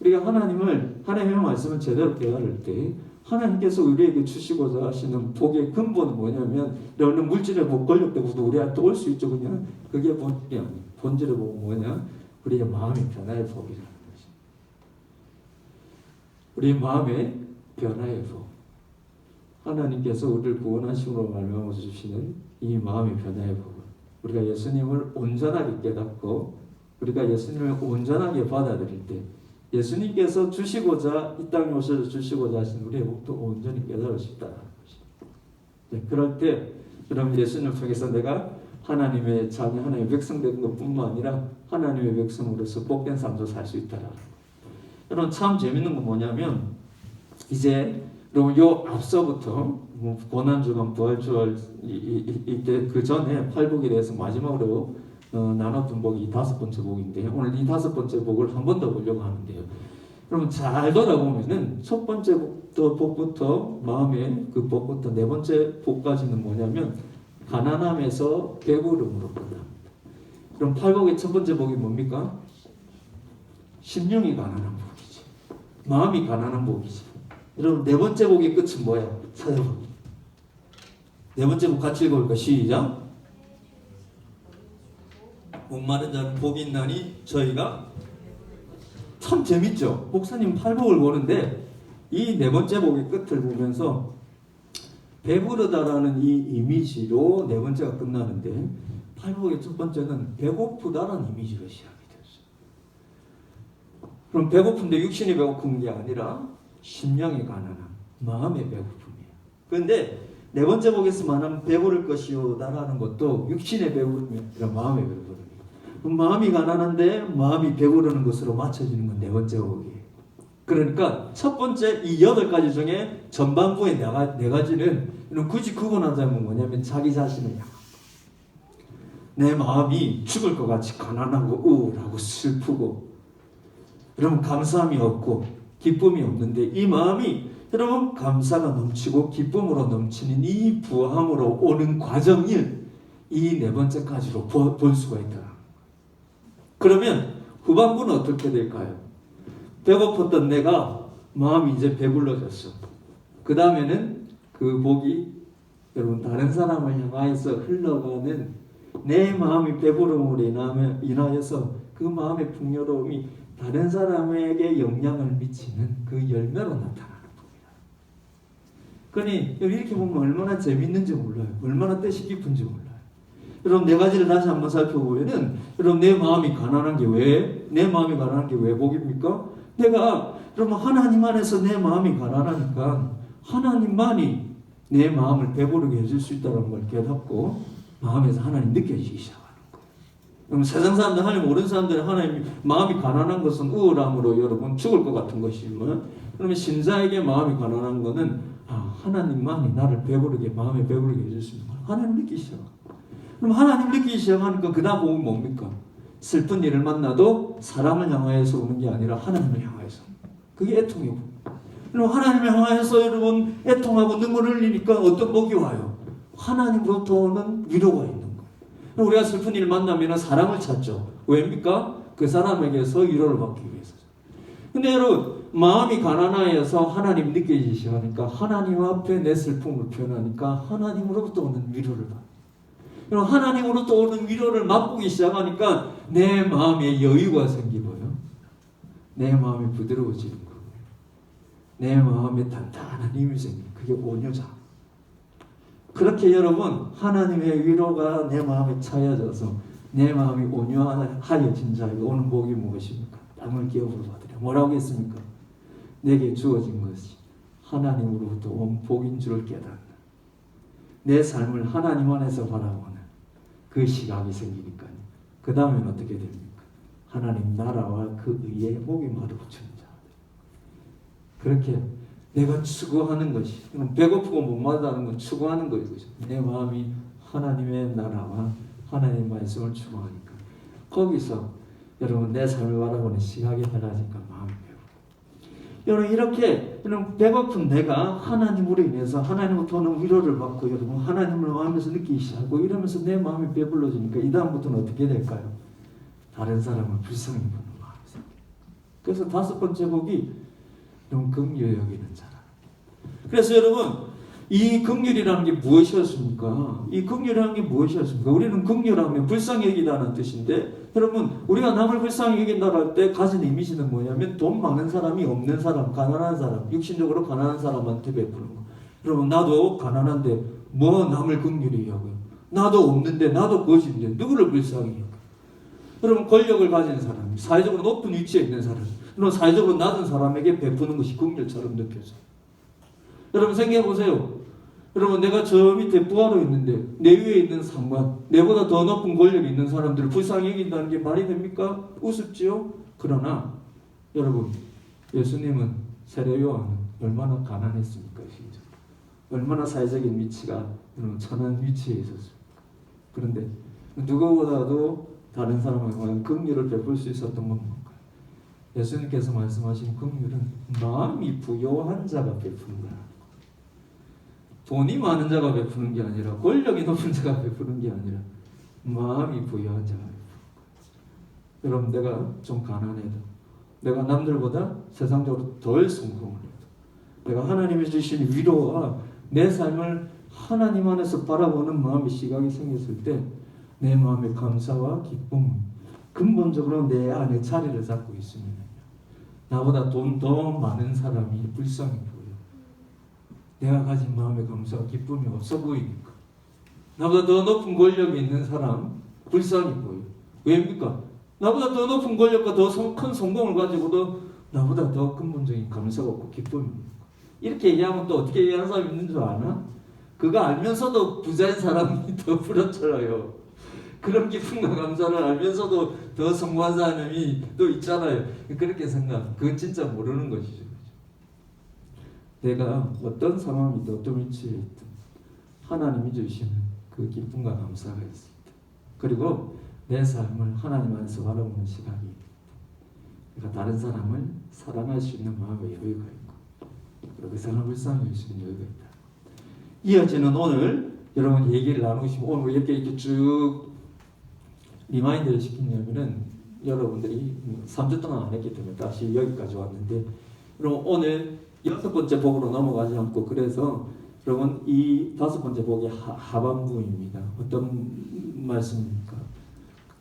우리가 하나님의 말씀을 제대로 깨달을 때 하나님께서 우리에게 주시고자 하시는 복의 근본은 뭐냐면 여러분 물질의 복 권력 때문에도 우리한테 올 수 있죠. 그냥 그게 본질이 아니에요. 본질의 복은 뭐냐? 우리의 마음의 변화의 복이라는 것이. 우리의 마음의 변화의 복. 하나님께서 우리를 구원하심으로 말미암아 주시는 이 마음의 변화의 복은 우리가 예수님을 온전하게 깨닫고 우리가 예수님을 온전하게 받아들일 때 예수님께서 주시고자 이 땅에 오셔서 주시고자 하신 우리의 복도 온전히 깨달을 수 있다는 것입니다. 그럴 때 여러분 예수님을 통해서 내가 하나님의 자녀, 하나님의 백성 되는 것뿐만 아니라 하나님의 백성으로서 복된 삶도 살 수 있다라는 거예요. 여러분 참 재밌는 건 뭐냐면 이제 여러분 요 앞서부터 고난주간 부활주일 이때 그 전에 팔복에 대해서 마지막으로 나눴던 복이 이 5번째 복인데요. 오늘 이 5번째 복을 한 번 더 보려고 하는데요. 여러분 잘 돌아보면은 첫 번째 복부터 마음의 그 복부터 네 번째 복까지는 뭐냐면 가난함에서 배부름으로 끝납니다. 그럼 팔복의 첫 번째 복이 뭡니까? 심령이 가난한 복이지. 마음이 가난한 복이지. 여러분 네 번째 복의 끝은 뭐야? 찾아봐. 네 번째 복 같이 읽어볼까? 시작. 목마른 자는 복이 있나니 저희가 참 재밌죠. 목사님 팔복을 보는데 이 네 번째 복의 끝을 보면서 배부르다라는 이 이미지로 네 번째가 끝나는데 팔복의 첫 번째는 배고프다라는 이미지로 시작이 됐어요. 그럼 배고픈데 육신이 배고픈 게 아니라 심령이 가난함, 마음의 배고픔이에요. 그런데 네 번째 복에서 말하는 배부를 것이오다라는 것도 육신의 배부름이 아니라 마음의 배부름이에요. 그럼 마음이 가난한데 마음이 배부르는 것으로 맞춰지는 건 네 번째 복이에요. 그러니까 첫 번째 이 8가지 중에 전반부의 네 가지는 굳이 구분하자면 뭐냐면 자기 자신을 향한 내 마음이 죽을 것 같이 가난하고 우울하고 슬프고 여러분 감사함이 없고 기쁨이 없는데 이 마음이 여러분 감사가 넘치고 기쁨으로 넘치는 이 부함으로 오는 과정을 이 네 번째까지로 볼 수가 있다. 그러면 후반부는 어떻게 될까요? 배고팠던 내가 마음이 이제 배불러졌어. 그 다음에는 그 복이 여러분 다른 사람을 향하여서 흘러가는 내 마음이 배부름으로 인하여서 그 마음의 풍요로움이 다른 사람에게 영향을 미치는 그 열매로 나타나는 복이야. 그러니 이렇게 보면 얼마나 재밌는지 몰라요. 얼마나 뜻이 깊은지 몰라요. 여러분 네 가지를 다시 한번 살펴보면은 여러분 내 마음이 가난한 게 왜 복입니까? 내가 여러분 하나님 안에서 내 마음이 가난하니까 하나님만이 내 마음을 배부르게 해줄 수 있다는 걸 깨닫고 마음에서 하나님 느껴지기 시작하는 거예요. 여러분 세상 사람들 하나님 모르는 사람들은 하나님 마음이 가난한 것은 우울함으로 여러분 죽을 것 같은 것이지만 그러면 신자에게 마음이 가난한 것은 하나님만이 나를 배부르게 마음에 배부르게 해줄 수 있는 걸 하나님 느끼기 시작합니다. 그럼 하나님 느끼기 시작하니까 그 다음 복은 뭡니까? 슬픈 일을 만나도 사람을 향하여서 오는 게 아니라 하나님을 향하여서. 그게 애통의 복. 그럼 하나님을 향하여서 여러분 애통하고 눈물을 흘리니까 어떤 복이 와요? 하나님으로부터 오는 위로가 있는 거예요. 우리가 슬픈 일을 만나면 사람을 찾죠. 왜입니까? 그 사람에게서 위로를 받기 위해서. 근데 여러분 마음이 가난하여서 하나님 느끼기 시작하니까 하나님 앞에 내 슬픔을 표현하니까 하나님으로부터 오는 위로를 받아요. 하나님으로부터 오는 위로를 맛보기 시작하니까 내 마음에 여유가 생기고요. 내 마음이 부드러워지는 거예요. 내 마음에 단단한 힘이 생기는 그게 온유자. 그렇게 여러분 하나님의 위로가 내 마음에 차여져서 내 마음이 온유하여진 자에게 오는 복이 무엇입니까? 땅을 기업으로 받으려. 뭐라고 했습니까? 내게 주어진 것이 하나님으로부터 온 복인 줄을 깨닫는 내 삶을 하나님 안에서 바라보는 그 시각이 생기니까요. 그 다음엔 어떻게 됩니까? 하나님 나라와 그 의에 목이 마루 붙이는 자. 그렇게 내가 추구하는 것이 배고프고 목마르다는 건 추구하는 것이죠. 내 마음이 하나님의 나라와 하나님의 말씀을 추구하니까 거기서 여러분 내 삶을 바라보는 시각이 달라지니까 마음이 배우고 여러분 이렇게 여러분 배고픈 내가 하나님으로 인해서 하나님으로부터 오는 위로를 받고 여러분 하나님을 마음에서 느끼기 시작하고 이러면서 내 마음이 배불러지니까 이 다음부터는 어떻게 될까요? 다른 사람을 불쌍히 보는 마음이 생겨요. 그래서 5번째 복이 여러분 긍휼히 여기는 자라. 그래서 여러분 이 긍휼이라는 게 무엇이었습니까? 이 긍휼이라는 게 무엇이었습니까? 우리는 긍휼하면 불쌍히 여기다는 뜻인데 여러분 우리가 남을 불쌍히 여긴다고 할 때 가진 이미지는 뭐냐면 돈 많은 사람이 없는 사람, 가난한 사람, 육신적으로 가난한 사람한테 베푸는 거. 여러분 나도 가난한데 뭐 남을 긍휼히 여겨요? 나도 없는데 나도 거지인데 누구를 불쌍히 여겨? 여러분 권력을 가진 사람, 사회적으로 높은 위치에 있는 사람, 여러분 사회적으로 낮은 사람에게 베푸는 것이 긍휼처럼 느껴져요. 여러분 생각해 보세요. 여러분 내가 저 밑에 부하로 있는데 내 위에 있는 상관, 내보다 더 높은 권력이 있는 사람들을 불쌍히 여긴다는 게 말이 됩니까? 우습지요? 그러나 여러분 예수님은 세례요한은 얼마나 가난했습니까? 진짜. 얼마나 사회적인 위치가 여러분 천한 위치에 있었습니까? 그런데 누구보다도 다른 사람에게 긍휼을 베풀 수 있었던 건 뭔가요? 예수님께서 말씀하신 긍휼은 마음이 부요한 자가 베푸는 거야. 돈이 많은 자가 베푸는 게 아니라 권력이 높은 자가 베푸는 게 아니라 마음이 부유한 자가 베푸는 거예요. 여러분 내가 좀 가난해도 내가 남들보다 세상적으로 덜 성공을 해도 내가 하나님이 주신 위로와 내 삶을 하나님 안에서 바라보는 마음의 시각이 생겼을 때 내 마음의 감사와 기쁨 근본적으로 내 안에 자리를 잡고 있으면 나보다 돈 더 많은 사람이 불쌍히 보여. 내가 가진 마음의 감사와 기쁨이 없어 보이니까. 나보다 더 높은 권력이 있는 사람 불쌍히 보여. 왜입니까? 나보다 더 높은 권력과 더 큰 성공을 가지고도 나보다 더 근본적인 감사가 없고 기쁨이 없고. 이렇게 얘기하면 또 어떻게 얘기하는 사람이 있는 줄 아나? 그거 알면서도 부자인 사람이 더 부럽잖아요. 그런 기쁨과 감사를 알면서도 더 성공한 사람이 또 있잖아요. 그렇게 생각, 그건 진짜 모르는 것이죠. 내가 어떤 상황이든 어떤 위치에 있든 하나님이 주시는 그 기쁨과 감사가 있을 때, 그리고 내 삶을 하나님 안에서 바라보는 시각이 있을 때, 그러니까 다른 사람을 사랑할 수 있는 마음의 여유가 있고, 그리고 그 사람을 불쌍히 여길 수 있는 여유가 있다. 이어지는 오늘 여러분 얘기를 나누시면 오늘 이렇게 쭉 리마인드를 시키냐면은 여러분들이 3주 동안 안 했기 때문에 다시 여기까지 왔는데, 그럼 오늘 6번째 복으로 넘어가지 않고, 그래서 여러분 이 5번째 복의 하반부입니다. 어떤 말씀입니까?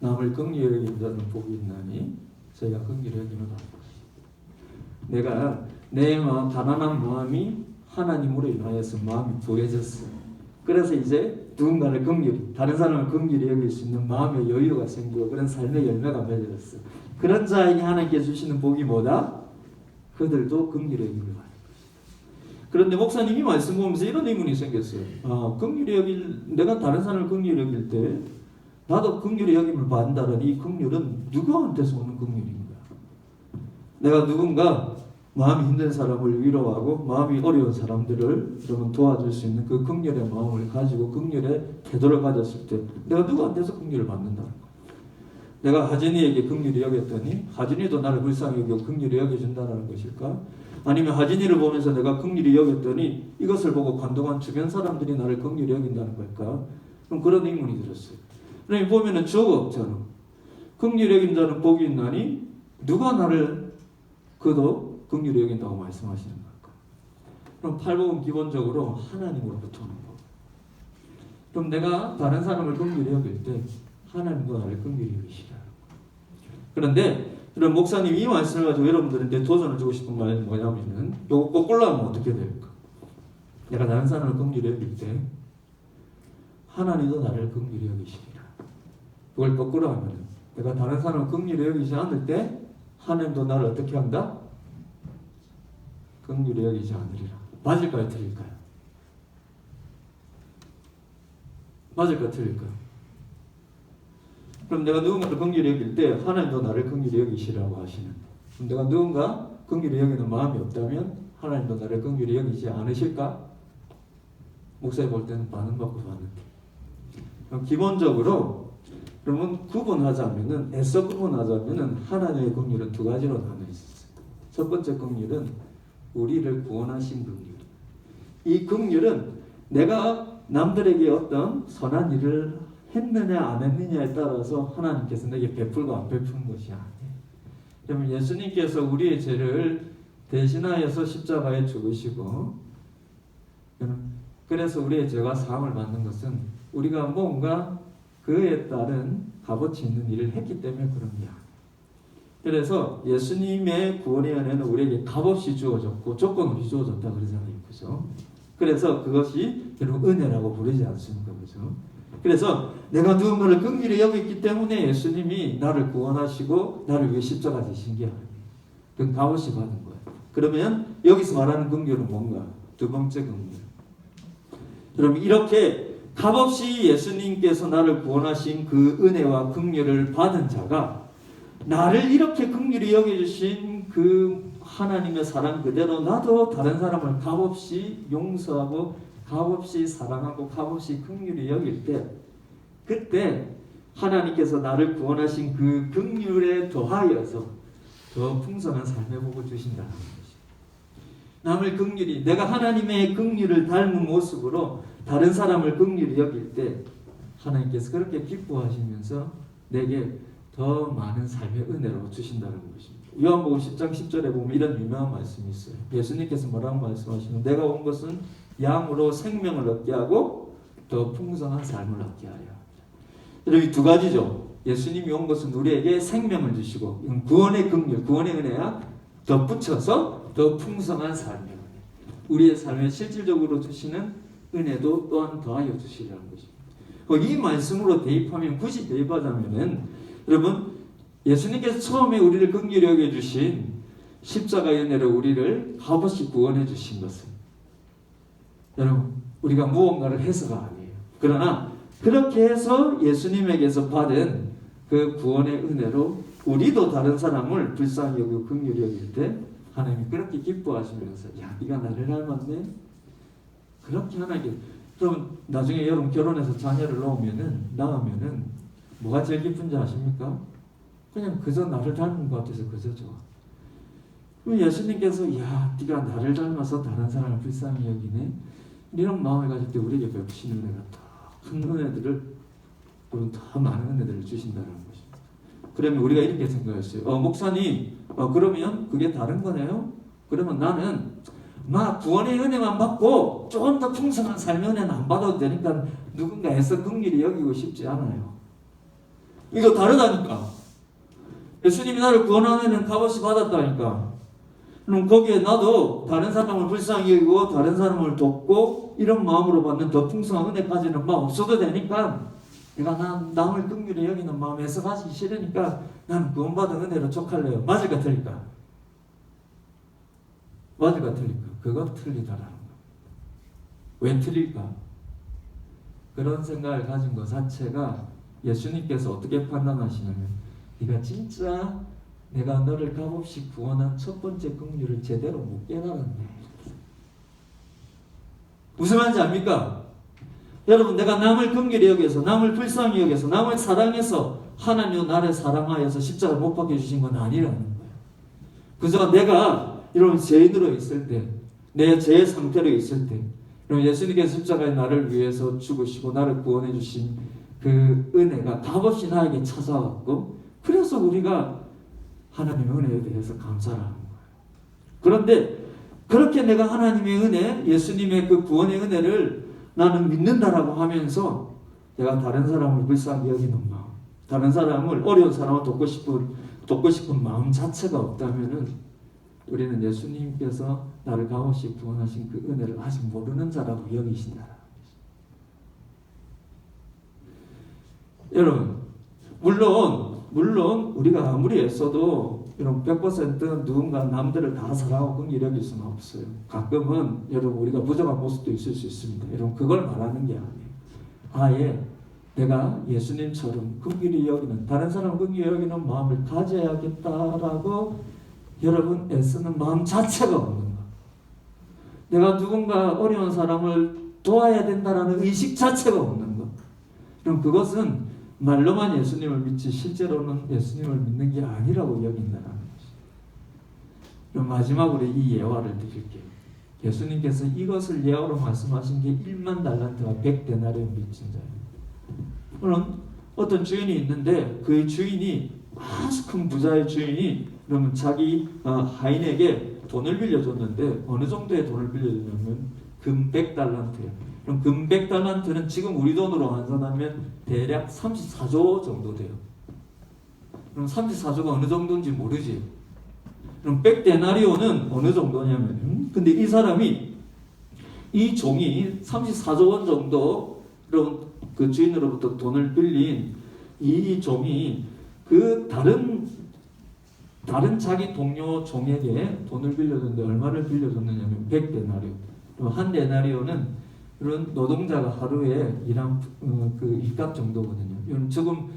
남을 긍휼히 여기는 복이 있나니 저희가 긍휼히 여기는 내가 내 마음, 가난한 마음이 하나님으로 인하여서 마음이 부해졌어. 그래서 이제 누군가를 긍휼히, 다른 사람을 긍휼히 여길 수 있는 마음의 여유가 생기고 그런 삶의 열매가 맺어졌어. 그런 자에게 하나님께 주시는 복이 뭐다? 그들도 긍휼히 여김을 받는 것이다. 그런데 목사님이 말씀 보면서 이런 의문이 생겼어요. 긍휼히 여길, 내가 다른 사람을 긍휼히 여길 때 나도 긍휼히 여김을 받는다는 이 긍휼은 누구한테서 오는 긍휼인가? 내가 누군가 마음이 힘든 사람을 위로하고 마음이 어려운 사람들을 여러분 도와줄 수 있는 그 긍휼의 마음을 가지고 긍휼의 태도를 가졌을 때 내가 누구한테서 긍휼을 받는다는 거야. 내가 하진이에게 긍휼히 여겼더니 하진이도 나를 불쌍히 여기고 긍휼히 여겨준다는 것일까? 아니면 하진이를 보면서 내가 긍휼히 여겼더니 이것을 보고 감동한 주변 사람들이 나를 긍휼히 여긴다는 걸까? 그럼 그런 의문이 들었어요. 그러니 보면은 조업처럼 긍휼히 여긴다는 복이 있나니 누가 나를 그도 긍휼히 여긴다고 말씀하시는 걸까? 그럼 팔복은 기본적으로 하나님으로부터 오는 법. 그럼 내가 다른 사람을 긍휼히 여길 때 하나님도 나를 긍휼히 여기시라. 그런데 그럼 목사님 이 말씀을 가지고 여러분들한테 도전을 주고 싶은 말이 뭐냐면은 요거 거꾸로 하면 어떻게 될까? 내가 다른 사람을 긍휼히 여길 때 하나님도 나를 긍휼히 여기시리라. 그걸 거꾸로 하면은 내가 다른 사람을 긍휼히 여기지 않을 때 하나님도 나를 어떻게 한다? 긍휼히 여기지 않으리라. 맞을까요? 틀릴까요? 맞을까요? 틀릴까요? 그럼 내가 누군가를 긍휼히 여길 때 하나님도 나를 긍휼히 여기시라고 하시는데, 그럼 내가 누군가 긍휼히 여기는 마음이 없다면 하나님도 나를 긍휼히 여기지 않으실까? 목사님 볼 때는 반응받고 봤는데, 그럼 기본적으로 그러면 구분하자면은, 애써 구분하자면은 하나님의 긍휼은 두 가지로 나눠 있어요. 첫 번째 긍휼은 우리를 구원하신 긍휼. 이 긍휼은 내가 남들에게 어떤 선한 일을 했느냐 안 했느냐에 따라서 하나님께서 내게 베풀고 안 베푸는 것이 아니에요. 여러분 예수님께서 우리의 죄를 대신하여서 십자가에 죽으시고 그래서 우리의 죄가 사함을 받는 것은 우리가 뭔가 그에 따른 값어치 있는 일을 했기 때문에 그런 거야. 그래서 예수님의 구원의 은혜는 우리에게 값없이 주어졌고 조건 없이 주어졌다 그러잖아요. 그죠? 그래서 그것이 여러분 은혜라고 부르지 않습니까? 그죠? 그래서 내가 누군가를 긍휼히 여겼기 때문에 예수님이 나를 구원하시고 나를 위해 십자가 지신 게 아니에요. 그건 값없이 받은 거예요. 그러면 여기서 말하는 긍휼은 뭔가? 두 번째 긍휼. 여러분 이렇게 값없이 예수님께서 나를 구원하신 그 은혜와 긍휼을 받은 자가 나를 이렇게 긍휼히 여겨주신 그 하나님의 사랑 그대로 나도 다른 사람을 값없이 용서하고 값없이 사랑하고 값없이 긍휼히 여길 때 그때 하나님께서 나를 구원하신 그 긍휼에 더하여서 더 풍성한 삶의 복을 주신다는 것입니다. 남을 긍휼히 내가 하나님의 긍휼을 닮은 모습으로 다른 사람을 긍휼히 여길 때 하나님께서 그렇게 기뻐하시면서 내게 더 많은 삶의 은혜로 주신다는 것입니다. 요한복음 10장 10절에 보면 이런 유명한 말씀이 있어요. 예수님께서 뭐라고 말씀하시는 내가 온 것은 양으로 생명을 얻게 하고 더 풍성한 삶을 얻게 하려 합니다. 여러분 두 가지죠. 예수님이 온 것은 우리에게 생명을 주시고 이건 구원의 긍휼, 구원의 은혜야 덧붙여서 더 풍성한 삶의 은혜. 우리의 삶에 실질적으로 주시는 은혜도 또한 더하여 주시라는 것입니다. 이 말씀으로 대입하면 굳이 대입하자면은 여러분 예수님께서 처음에 우리를 긍휼히 여겨주신 십자가의 은혜로 우리를 값없이 구원해 주신 것은 여러분 우리가 무언가를 해서가 아니에요. 그러나 그렇게 해서 예수님에게서 받은 그 구원의 은혜로 우리도 다른 사람을 불쌍히 여기고 긍휼히 여길 때 하나님이 그렇게 기뻐하시면서 야 네가 나를 닮았네. 그렇게 하나님께 그럼 나중에 여러분 결혼해서 자녀를 낳으면은 뭐가 제일 기쁜지 아십니까? 그냥 그저 나를 닮은 것 같아서 그저 좋아. 그럼 예수님께서 야 네가 나를 닮아서 다른 사람을 불쌍히 여기네. 이런 마음을 가질 때 우리에게 베푸시는 은혜가 더 큰 은혜들을 더 많은 은혜들을 주신다는 것입니다. 그러면 우리가 이렇게 생각했어요. 목사님 그러면 그게 다른 거네요? 그러면 나는 막 구원의 은혜만 받고 조금 더 풍성한 삶의 은혜는 안 받아도 되니까 누군가 애써 긍휼히 여기고 싶지 않아요. 이거 다르다니까. 예수님이 나를 구원하는 은혜는 값없이 받았다니까. 그럼 거기에 나도 다른 사람을 불쌍히 여기고 다른 사람을 돕고 이런 마음으로 받는 더 풍성한 은혜까지는 막 없어도 되니까 내가 남을 긍휼히 여기는 마음에서 가기 싫으니까 난 구원받은 은혜로 족할래요. 맞을까 틀릴까? 맞을까 틀릴까? 그거 틀리다라는 거. 왜 틀릴까? 그런 생각을 가진 것 자체가 예수님께서 어떻게 판단하시냐면 네가 진짜 내가 너를 값없이 구원한 첫 번째 긍휼을 제대로 못 깨달았네. 무슨 말인지 압니까? 여러분 내가 남을 긍휼히 여겨서 남을 불쌍히 여겨서 남을 사랑해서 하나님은 나를 사랑하여서 십자가 못 박혀주신 건 아니라는 거예요. 그저 내가 이런 죄인으로 있을 때 내 죄의 상태로 있을 때 예수님께서 십자가에 나를 위해서 죽으시고 나를 구원해 주신 그 은혜가 값없이 나에게 찾아왔고 그래서 우리가 하나님의 은혜에 대해서 감사를 하는 거예요. 그런데 그렇게 내가 하나님의 은혜, 예수님의 그 구원의 은혜를 나는 믿는다라고 하면서 내가 다른 사람을 불쌍히 여기는 마음, 다른 사람을 어려운 사람을 돕고 싶은 마음 자체가 없다면은 우리는 예수님께서 나를 값없이 구원하신 그 은혜를 아직 모르는 자라고 여기신다. 여러분, 물론 우리가 아무리 애써도 이런 100% 누군가 남들을 다 사랑하고 긍휼히 여길 수는 없어요. 가끔은 여러분 우리가 부족한 모습도 있을 수 있습니다. 여러분 그걸 말하는 게 아니에요. 아예 내가 예수님처럼 긍휼히 여기는 다른 사람을 긍휼히 여기는 마음을 가져야겠다라고 여러분 애쓰는 마음 자체가 없는 거. 내가 누군가 어려운 사람을 도와야 된다라는 의식 자체가 없는 거. 그럼 그것은 말로만 예수님을 믿지 실제로는 예수님을 믿는 게 아니라고 여긴다는 것이. 그럼 마지막으로 이 예화를 드릴게요. 예수님께서 이것을 예화로 말씀하신 게 1만 달란트와 100데나리온 빚진 자예요. 그럼 어떤 주인이 있는데 그 주인이 아주 큰 부자의 주인이 그러면 자기 하인에게 돈을 빌려줬는데 어느 정도의 돈을 빌려줬냐면 금 100달란트예요. 그럼 금 100달란트는 지금 우리 돈으로 환산하면 대략 34조 정도 돼요. 그럼 34조가 어느 정도인지 모르지. 그럼 100데나리오는 어느 정도냐면 근데 이 사람이 이 종이 34조 원 정도 그런 그 주인으로부터 돈을 빌린 이 종이 그 다른 자기 동료 종에게 돈을 빌려줬는데 얼마를 빌려줬느냐면 100데나리오. 그럼 한 데나리오는 이런 노동자가 하루에 일한 그 일값 정도거든요. 이런 지금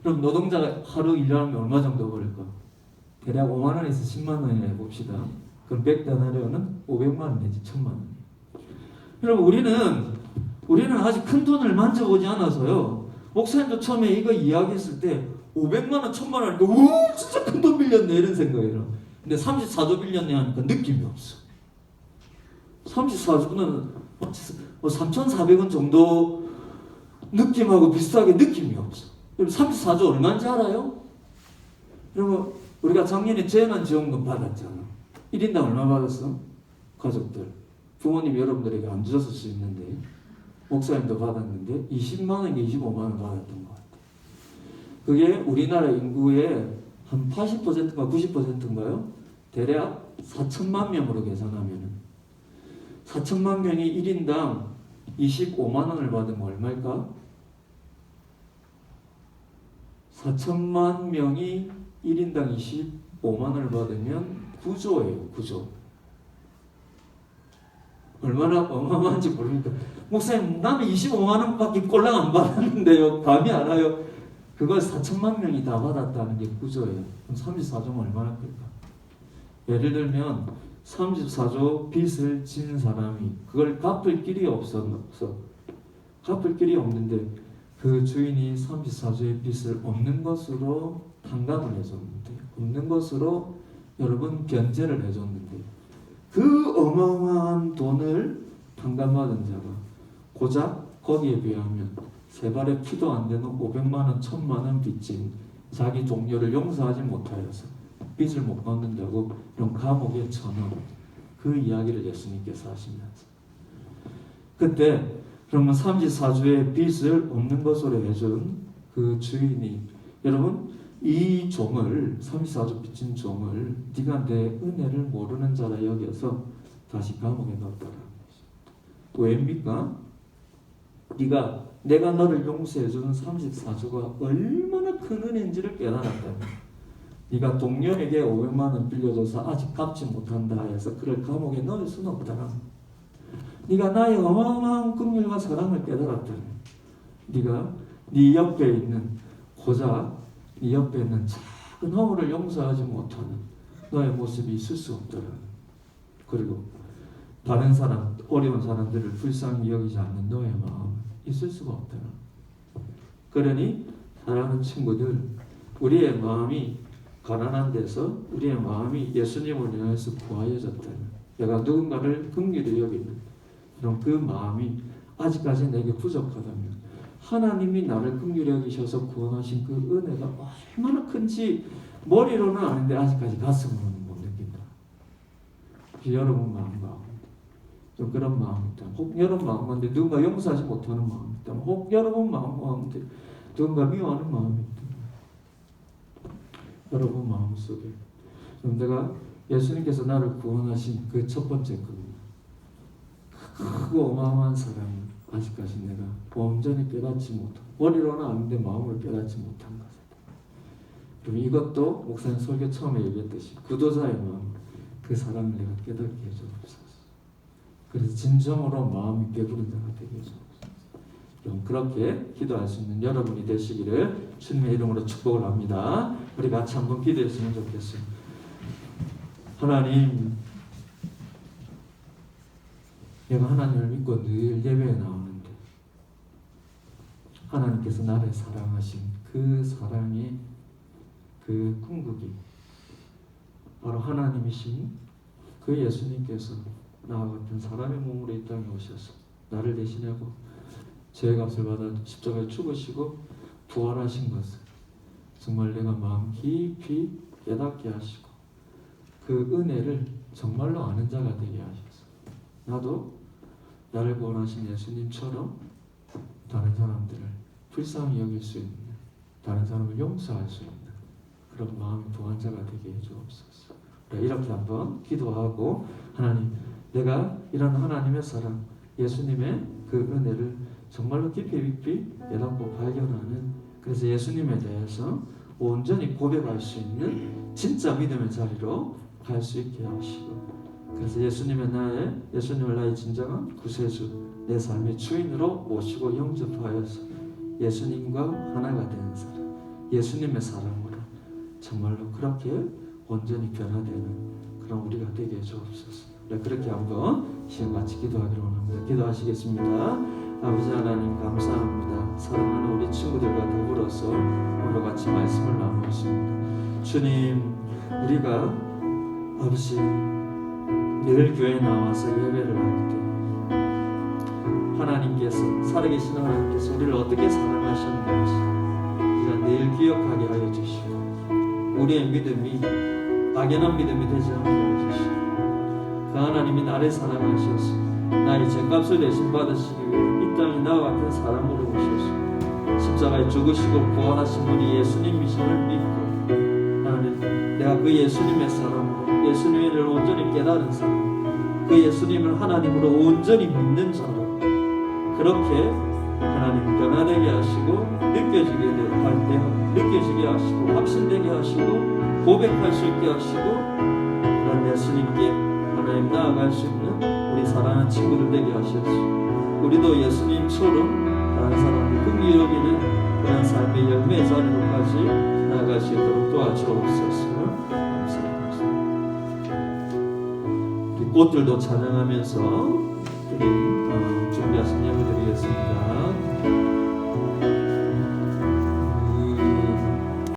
그럼 노동자가 하루 일하면 얼마 정도 벌까? 대략 5만 원에서 10만 원이나 해봅시다. 그럼 100데나리오는 500만 원 내지 1000만 원. 여러분 우리는 아직 큰 돈을 만져보지 않아서요. 목사님도 처음에 이거 이야기했을 때 500만 원, 1000만 원 하니까 오 진짜 큰 돈 빌렸네 이런 생각이에요. 근데 34조 빌렸네 하니까 느낌이 없어. 34조는 3,400원 정도 느낌하고 비슷하게 느낌이 없어. 그럼 34조 얼마인지 알아요? 그러면 우리가 작년에 재난지원금 받았잖아. 1인당 얼마 받았어? 가족들. 부모님 여러분들에게 안 주셨을 수 있는데 목사님도 받았는데 20만 원인가 25만 원 받았던 것 같아. 그게 우리나라 인구의 한 80%인가 90%인가요? 대략 4천만 명으로 계산하면 4천만 명이 1인당 25만 원을 받으면 얼마일까? 4천만 명이 1인당 25만 원을 받으면 9조예요. 9조. 얼마나 어마어마한지 모르니까 목사님 나는 25만 원밖에 꼴랑 안 받았는데요. 감이 안 와요. 그걸 4천만 명이 다 받았다는 게 9조예요. 그럼 34조면 얼마나 클까? 예를 들면 34조 빚을 진 사람이 그걸 갚을 길이 없어. 갚을 길이 없는데 그 주인이 34조의 빚을 없는 것으로 탕감을 해줬는데 없는 것으로 여러분 변제를 해줬는데 그 어마어마한 돈을 탕감받은 자가 고작 거기에 비하면 세 발의 피도 안 되는 500만 원, 1000만 원 빚진 자기 동료를 용서하지 못하여서 빚을 못 갚는다고 이런 감옥에 쳐넣은 그 이야기를 예수님께서 하시면서 그때 그러면 34조의 빚을 없는 것으로 해준 그 주인이 여러분 이 종을 34조 빚진 종을 네가 내 은혜를 모르는 자라 여겨서 다시 감옥에 넣었다라는 것입니다. 왜입니까? 내가 너를 용서해주는 34조가 얼마나 큰 은혜인지를 깨달았다면 네가 동료에게 500만 원 빌려줘서 아직 갚지 못한다 해서 그를 감옥에 넣을 수는 없다라. 네가 나의 어마어마한 긍휼과 사랑을 깨달았다면 네가 네 옆에 있는 고작 네 옆에 있는 작은 허물을 용서하지 못하는 너의 모습이 있을 수 없더라. 그리고 다른 사람, 어려운 사람들을 불쌍히 여기지 않는 너의 마음 있을 수가 없더라. 그러니 사랑하는 친구들, 우리의 마음이 가난한 데서 우리의 마음이 예수님을 위해서 구하여졌다면 내가 누군가를 긍휼히 여기는 그런 그 마음이 아직까지 내게 부족하다면 하나님이 나를 긍휼히 여기셔서 구원하신 그 은혜가 얼마나 큰지 머리로는 아는데 아직까지 가슴으로는 못 느낀다. 여러분 마음과 좀 그런 마음이 있다. 혹 여러분 마음인데 누군가 용서하지 못하는 마음이 있다. 혹 여러분 마음인데 누군가 미워하는 마음이 있다. 여러분 마음속에 그럼 내가 예수님께서 나를 구원하신 그 첫 번째 크고 어마어마한 사랑을 아직까지 내가 온전히 깨닫지 못하고 머리로는 아는데 마음으로 깨닫지 못한 것이다. 그럼 이것도 목사님 설교 처음에 얘기했듯이 구도자의 마음 그 사랑을 내가 깨닫게 해주옵소서. 그래서 진정으로 마음이 배부른 자가 되게 해주옵소서. 그럼 그렇게 기도할 수 있는 여러분이 되시기를 주님의 이름으로 축복을 합니다. 우리 같이 한번 기도했으면 좋겠어요. 하나님, 내가 하나님을 믿고 늘 예배에 나오는데 하나님께서 나를 사랑하신 그 사랑의 그 궁극이 바로 하나님이신 그 예수님께서 나와 같은 사람의 몸으로 이 땅에 오셔서 나를 대신하고 죄의 값을 받아 십자가에 죽으시고 부활하신 것을 정말 내가 마음 깊이 깨닫게 하시고 그 은혜를 정말로 아는 자가 되게 하셔서 나도 나를 구원하신 예수님처럼 다른 사람들을 불쌍히 여길 수 있는, 다른 사람을 용서할 수 있는 그런 마음이 부한 자가 되게 해주옵소서. 이렇게 한번 기도하고, 하나님, 내가 이런 하나님의 사랑, 예수님의 그 은혜를 정말로 깊이 깊이 깨닫고 발견하는, 그래서 예수님에 대해서 온전히 고백할 수 있는 진짜 믿음의 자리로 갈 수 있게 하시고, 그래서 예수님을 나의 진정한 구세주, 내 삶의 주인으로 모시고 영접하여서 예수님과 하나가 되는 사람, 예수님의 사랑으로 정말로 그렇게 온전히 변화되는 그런 우리가 되게 해주옵소서. 그렇게 한번 시간 같이 기도하기로 합니다. 기도하시겠습니다. 아버지 하나님 감사합니다. 사랑하는 우리 친구들과 더불어서 오늘 같이 말씀을 나누었습니다. 주님, 우리가 아버지 늘 교회에 나와서 예배를 할 때 하나님께서, 살아계신 하나님께서 우리를 어떻게 사랑하셨는지 우리가 늘 기억하게 하여 주시고, 우리의 믿음이 막연한 믿음이 되지 않게 하여 주시고, 그 하나님이 나를 사랑하셔서 나의 죄값을 대신 받으시기 위해 이 땅에 나와 같은 사람으로 오셔서 십자가에 죽으시고 부활하신 분이 예수님이심을 믿고, 하나님, 내가 그 예수님의 사람으로, 예수님을 온전히 깨달은 사람, 그 예수님을 하나님으로 온전히 믿는 자로 그렇게 하나님 변화되게 하시고 느껴지게 하시고 확신되게 하시고 고백할 수 있게 하시고, 그런 예수님께 하나님 나아갈 수 있는 우리 사랑하는 친구들 되게 하셔서 우리도 예수님처럼 다른 사람을 긍휼히 여기는 그런 삶의 열매의 자리로까지 나아갈 수 있도록 도와주옵소서. 감사합니다. 우리 꽃들도 찬양하면서 준비하신 예배 드리겠습니다.